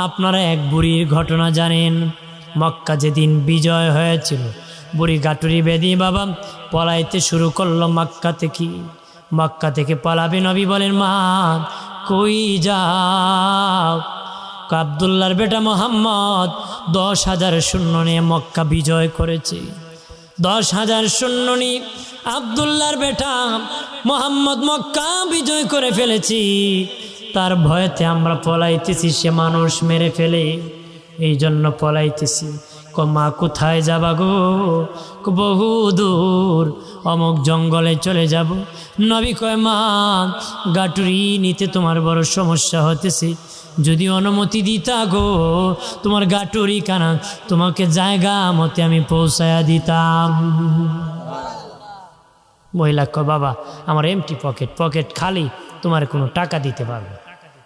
আপনারা এক বুড়ির ঘটনা জানেন। মক্কা যেদিন বিজয় হয়েছিল, বুড়ি গাটুরি বেঁধে বাবা পলাইতে শুরু করলো মক্কা থেকে। মক্কা থেকে পালাবে, নবী বলেন মা কই যাও? আব্দুল্লাহর বেটা মোহাম্মদ 10,000 সৈন্য নিয়ে মক্কা বিজয় করেছে। 10,000 সৈন্য নিয়ে আব্দুল্লাহর বেটা মোহাম্মদ মক্কা বিজয় করে ফেলেছি। তার ভয়তে আমরা পলাইতেছি, সে মানুষ মেরে ফেলে, এই জন্য পলাইতেছি। মা কোথায় যাবা গো? বহু দূর, অমুক জঙ্গলে চলে যাব। নবী কয় মা গাটুরি নিতে তোমার বড় সমস্যা হতেছে, যদি অনুমতি দিতা গো তোমার গাটুরি কানা তোমাকে জায়গা মতে আমি পৌঁছায়া দিতাম। মহিলা কয় বাবা আমার এমটি পকেট খালি, তোমার কোনো টাকা দিতে পারবো।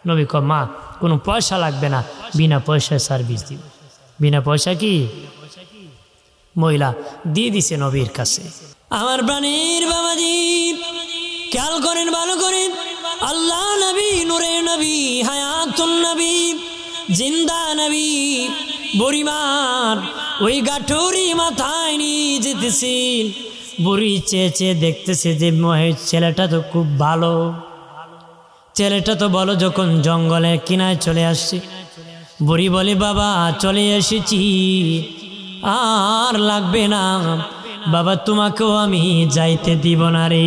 নবী কয় মা কোনো পয়সা লাগবে না, বিনা পয়সায় সার্ভিস দিব। বিনা পয়সা কি? মহিলা দিয়ে দিছে নবীর কাছে। আমার প্রাণের বাবাজি খেয়াল করেন, ভালো করেন, আল্লাহ নবী, নূরে নবী, হায়াতুন নবী, জিন্দা নবী বুড়িমার ওই গাঠুরি মাথায় নিয়ে যেতেছিল। বুড়ি চেয়ে চেয়ে দেখতেছে যে ছেলেটা তো খুব ভালো, ছেলেটা তো বলো যখন জঙ্গলে কিনায় চলে আসছে। বুড়ি বলে বাবা চলে এসেছি, আর লাগবে না বাবা, তোমাকেও আমি যাইতে দিব না রে।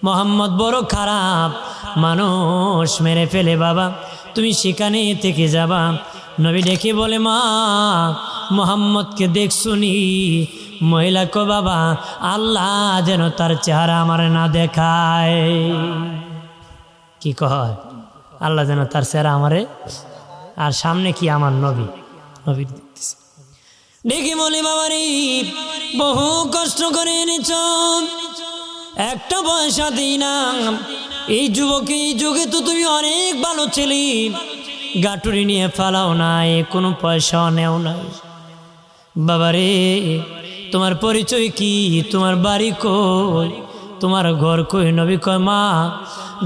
মোহাম্মদ বড় খারাপ মানুষ, মেরে ফেলে বাবা, তুমি সেখানে থেকে যাবা। নবী ডেকে বলে মা মোহাম্মদকে দেখছুনি? মহিলা কো বাবা আল্লাহ যেন তার চেহারা আমার না দেখায়। কি কয়? আল্লাহ যেন তার চেহারা আমারে, আর সামনে কি আমার নবী, নবীর দেখতেছে। দেখি বলি বাবা রে বহু কষ্ট করে এনেছ, একটা পয়সা দিই না। এই যুবকে এই যুগে তো তুমি অনেক ভালো ছেলে, গাটুরি নিয়ে ফালাও নাই, কোনো পয়সাও নেও নাই। বাবারে তোমার পরিচয় কি? তোমার বাড়ি কই? তোমার ঘর কই? নবী কয় মা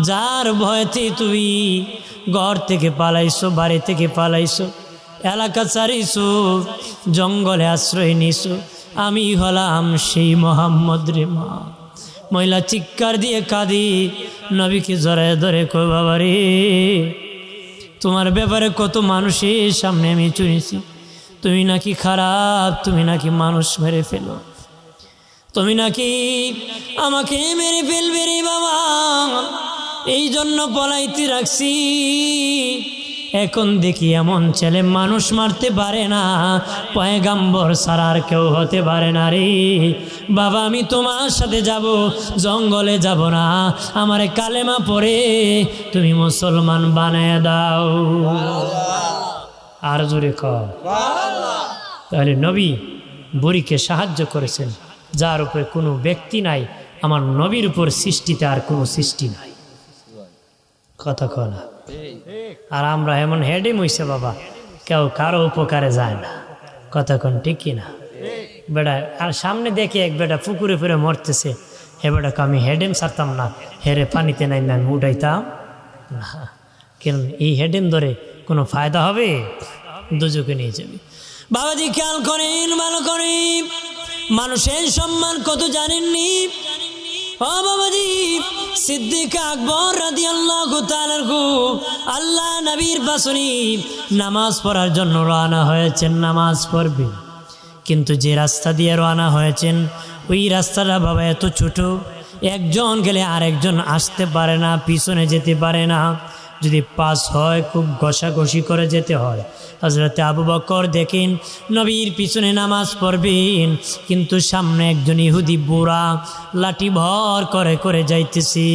যার ভয়তে তুমি ঘর থেকে পালাইছো, বাড়ি থেকে পালাইছো, এলাকা ছাড়িছো, জঙ্গলে আশ্রয় নিছো, আমি হলাম সেই মোহাম্মদ রে মা। মহিলা চিৎকার দিয়ে কাঁদি, নবীকে জড়ায় ধরে কই বাবা রে তোমার ব্যাপারে কত মানুষের সামনে আমি শুনেছি, তুমি নাকি খারাপ, তুমি নাকি মানুষ মেরে ফেলো, তুমি নাকি আমাকে মেরে ফেলবে রে বাবা, এই জন্য পলাইতে রাখছি। এখন দেখি এমন ছেলে মানুষ মারতে পারে না, পয়গাম্বর ছাড়া আর কেউ হতে পারে না রে বাবা, আমি তোমার সাথে যাব, জঙ্গলে যাব না, আমারে কালেমা পড়ে তুমি মুসলমান বানায় দাও। আর জোরে কর। তাহলে নবী বুড়িকে সাহায্য করেছেন, যার উপরে কোনো ব্যক্তি নাই, আমার নবীর উপর সৃষ্টিতে আর কোনো সৃষ্টি নাই। কথা কনা। আর আমরা এমন হেডে মইছে বাবা, কেউ কারো উপকারে যায় না। কথা কন ঠিক কিনা বেটা? আর সামনে দেখে এক বেটা পুকুরে ফিরে মরতেছে, হে বেটাকে আমি হেডেম ছাড়তাম না, হেরে পানিতে নাই আমি উঠাইতাম না। কেন এই হেডেম ধরে কোনো ফায়দা হবে? দুজকে নিয়ে যাবে। বাবাজি খেয়াল করেন, ভালো করেন, মানুষের সম্মান কত জানেননি? ও বাবাজি সিদ্দিক আকবর রাদিয়াল্লাহু তাআলা আল্লাহ নবীর বাসনি নামাজ পড়ার জন্য রওনা হয়েছেন, নামাজ পড়বে। কিন্তু যে রাস্তা দিয়ে রওনা হয়েছেন ওই রাস্তাটা বাবা এত ছোট, একজন গেলে আরেকজন আসতে পারে না, পিছনে যেতে পারে না। যদি পাস হয় খুব ঘষাঘষি করে যেতে হয়। হযরতে আবু বকর দেখেন নবীর পিছনে নামাজ পড়বেন, কিন্তু সামনে একজন ইহুদি বুড়া লাঠি ভর করে করে যাইতেছে।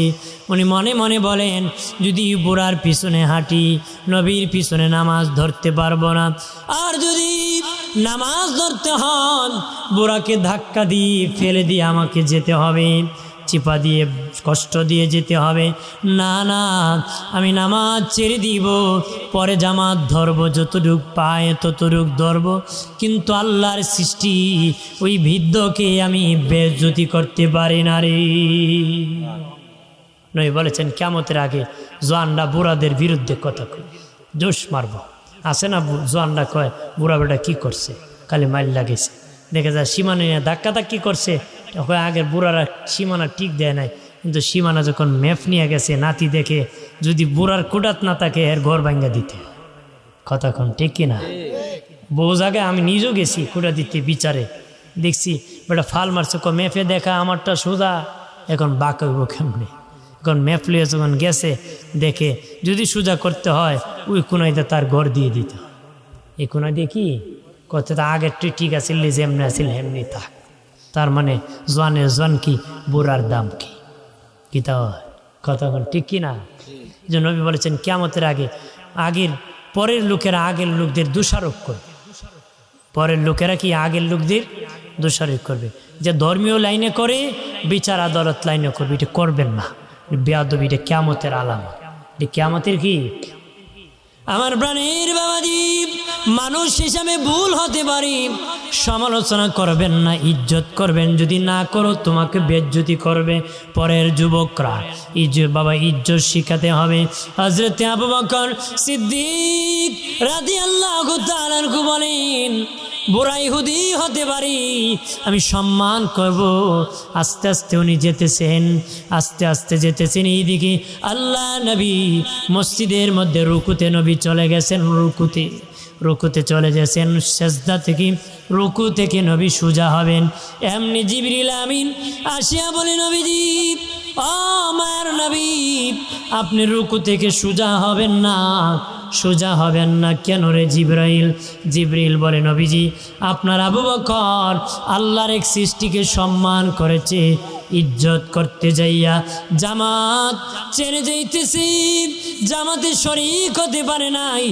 উনি মনে মনে বলেন যদি বুড়ার পিছনে হাঁটি নবীর পিছনে নামাজ ধরতে পারবো না, আর যদি নামাজ ধরতে হন বুড়াকে ধাক্কা দিয়ে ফেলে দিয়ে আমাকে যেতে হবে, চিপা দিয়ে কষ্ট দিয়ে যেতে হবে। না না, আমি নামাজ ছেড়ে দিব, পরে জামাত ধরবো, যতটুক পায় ততটুক ধরবো, কিন্তু আল্লাহর সৃষ্টি ওই বৃদ্ধকে আমি বেইজ্জতি করতে পারি না রে। নবী বলেছেন কিয়ামতের আগে জওয়ানরা বুড়াদের বিরুদ্ধে কথা কই, জোশ মারবো। আসে না জোয়ানরা কয় বুড়া বেটা কী করছে, খালি মাইল লাগেছে, দেখে যায় সীমানা নিয়ে ধাক্কা ধাক্কি করছে, তখন আগের বুড়ারা সীমানা ঠিক দেয় নাই, কিন্তু সীমানা যখন ম্যাপ নিয়ে গেছে নাতি দেখে যদি বুড়ার কুটাত না থাকে এর ঘর ভাঙ্গা দিতে। কথা কন ঠিক কিনা? বহু জায়গায় আমি নিজেও গেছি কুটা দিতে, বিচারে দেখছি বেটা ফাল মারছে, ম্যাপে দেখা আমারটা সোজা, এখন বাঁক হইব কেমনি। এখন ম্যাপ লিয়ে যখন গেছে দেখে যদি সোজা করতে হয় ওই কোনাইতে তার ঘর দিয়ে দিত। এই কোনায় দিয়ে কি করতে, তা আগের তুই ঠিক আছিল, যেমনি আছিল হেমনি থাক। তার মানে জোয়ানের জোয়ান কি, বুড়ার দাম কি, কি তা কথা ঠিক কি না? এই জন্য নবী বলেছেন কিয়ামতের আগে আগের পরের লোকেরা আগের লোকদের দোষারোপ করবে, পরের লোকেরা কি আগের লোকদের দোষারোপ করবে। যে ধর্মীয় লাইনে করে বিচার আদালত লাইনে করবে, এটা করবেন না, বেয়াদবি, এটা কিয়ামতের আলামত, এটা কিয়ামতের কি। আমার প্রাণের বাবাজি, মানুষ হিসাবে ভুল হতে পারি, সমালোচনা করবেন না, ইজ্জত করবেন, যদি না করো তোমাকে বেজ্জতি করবে পরের যুবকরা। বাবা ইজ্জত শিখাতে হবে। হযরত আবু বকর সিদ্দিক রাদিয়াল্লাহু তাআলা আনহু বলেন, বুড়া ইহুদি হতে পারি, আমি সম্মান করব। আস্তে আস্তে উনি যেতেছেন, আস্তে আস্তে যেতেছেন, এইদিকে আল্লাহ নবী মসজিদের মধ্যে রুকুতে নবী চলে গেছেন, রুকুতে চলে গেছেন, সেজদা থেকে রুকু থেকে নবী সোজা হবেন, এমনি জিবরিল আমিন আসিয়া বলে, নবীজি ও মায়ের নবী, আপনি রুকু থেকে সোজা হবেন না, সোজা হবেন না কেন রে জিবরাইল? জিবরিল বলে, নবীজি আপনার আবু বকর আল্লাহর এক সৃষ্টিকে সম্মান করেছে, ইজ্জত করতে যাইয়া জামাত ছেড়ে যাইতেছি, জামাতে শরীক হতে পারে নাই,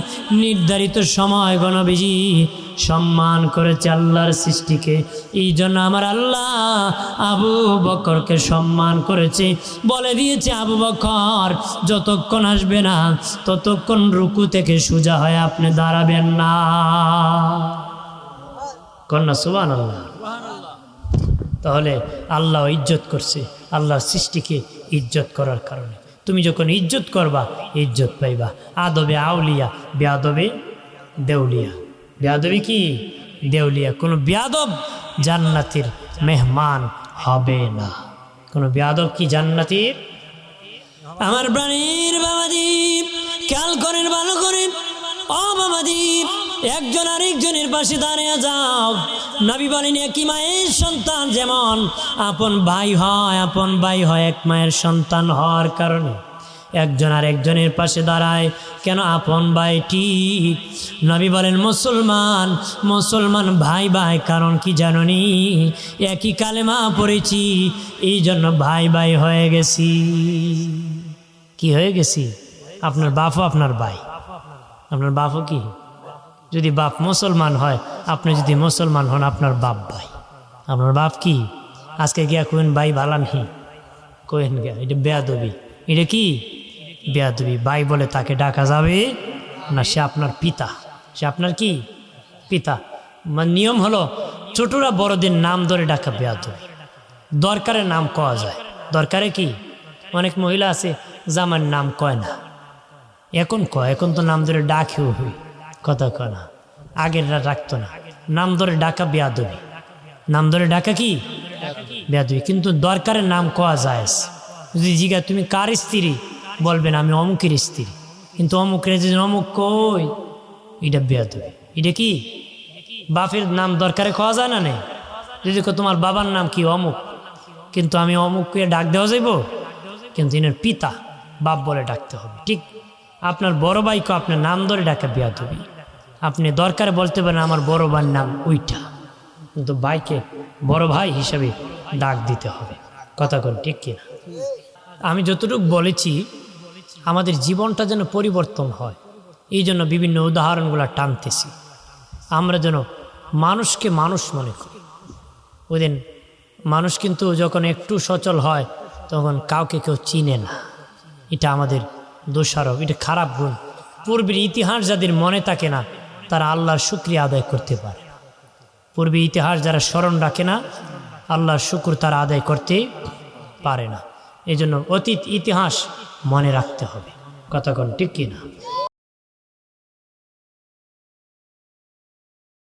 নির্ধারিত সময় গো নবীজি সম্মান করেছে আল্লাহর সৃষ্টিকে, এই জন্য আমার আল্লাহ আবু বকরকে সম্মান করেছে, বলে দিয়েছে আবু বকর যতক্ষণ আসবে না ততক্ষণ রুকু থেকে সোজা হয়ে আপনি দাঁড়াবেন না। কন্যা সুবহানাল্লাহ। তাহলে আল্লাহ ইজ্জত করছে, আল্লাহর সৃষ্টিকে ইজ্জত করার কারণে। তুমি যখন ইজ্জত করবা ইজ্জত পাইবা। আদবে আউলিয়া, বেয়াদবে দেউলিয়া। বেয়াদবি কি? দেউলিয়া। কোনো বেয়াদব জান্নাতের মেহমান হবে না। কোনো বেয়াদব কি জান্নাতের? আমার প্রাণীর বাবাজি খেয়াল করেন, ভালো করেন ও বাবাজি, একজন আরেকজনের পাশে দাঁড়িয়ে যাও। নবী বলেন একই মায়ের সন্তান যেমন আপন ভাই হয়, আপন ভাই হয় এক মায়ের সন্তান হওয়ার কারণে একজন আর একজনের পাশে দাঁড়ায়। কেন? আপন ভাই ঠিক। নবী বলেন মুসলমান মুসলমান ভাই ভাই, কারণ কি জাননি? একই কালেমা পড়েছি, এই জন্য ভাই ভাই হয়ে গেছি। কি হয়ে গেছি? আপনার বাপও আপনার ভাই, আপনার বাপও কি? যদি বাপ মুসলমান হয়, আপনি যদি মুসলমান হন, আপনার বাপ ভাই। আপনার বাপ কি? আজকে গিয়া কোন ভাই ভালান হি কোয়েন গিয়া, এটা বেয়াদবি। এটা কি বেয়াদবি? ভাই বলে তাকে ডাকা যাবে না, সে আপনার পিতা, সে আপনার কি পিতা। মানে নিয়ম হলো ছোটরা বড়দের নাম ধরে ডাকা বেয়াদবি। দরকারে নাম কওয়া যায়, দরকারে কি? অনেক মহিলা আছে জামার নাম কয় না, এখন কয়, এখন তো নাম ধরে ডাকেও হই, কথা কয় না, আগেররা ডাকতো না। নাম ধরে ডাকা বেয়াদবি, নাম ধরে ডাকা কি বেয়াদবি। কিন্তু দরকারের নাম কওয়া যায়। যদি জিজ্ঞা তুমি কার স্ত্রী, বলবেন আমি অমুকের স্ত্রী, কিন্তু অমুকের যদি অমুক কই, এটা বেয়াদবি। এটা কি? বাপের নাম দরকারে খাওয়া যায় না? নেই। যদি তোমার বাবার নাম কি অমুক, কিন্তু আমি অমুককে ডাক দেওয়া যাইব, কিন্তু এনার পিতা বাপ বলে ডাকতে হবে। ঠিক আপনার বড় ভাইকে আপনার নাম ধরে ডাকা বেয়াদবি। আপনি দরকারে বলতে পারেন আমার বড় ভাইয়ের নাম ওইটা, কিন্তু ভাইকে বড় ভাই হিসাবে ডাক দিতে হবে। কথা কোন ঠিক কিনা? আমি যতটুকু বলেছি, আমাদের জীবনটা যেন পরিবর্তন হয়, এই জন্য বিভিন্ন উদাহরণগুলো টানতেছি। আমরা যেন মানুষকে মানুষ মনে করি। ওই দিন মানুষ কিন্তু যখন একটু সচল হয় তখন কাউকে কেউ চিনে না, এটা আমাদের দোষারোপ, এটা খারাপ গুণ। পূর্বের ইতিহাস যাদের মনে থাকে না তারা আল্লাহর শুকরিয়া আদায় করতে পারে না। পূর্বে ইতিহাস যারা স্মরণ রাখে না আল্লাহর শুকর তারা আদায় করতে পারে না। এই জন্য অতীত ইতিহাস মনে রাখতে হবে। কথা কোন ঠিক কিনা?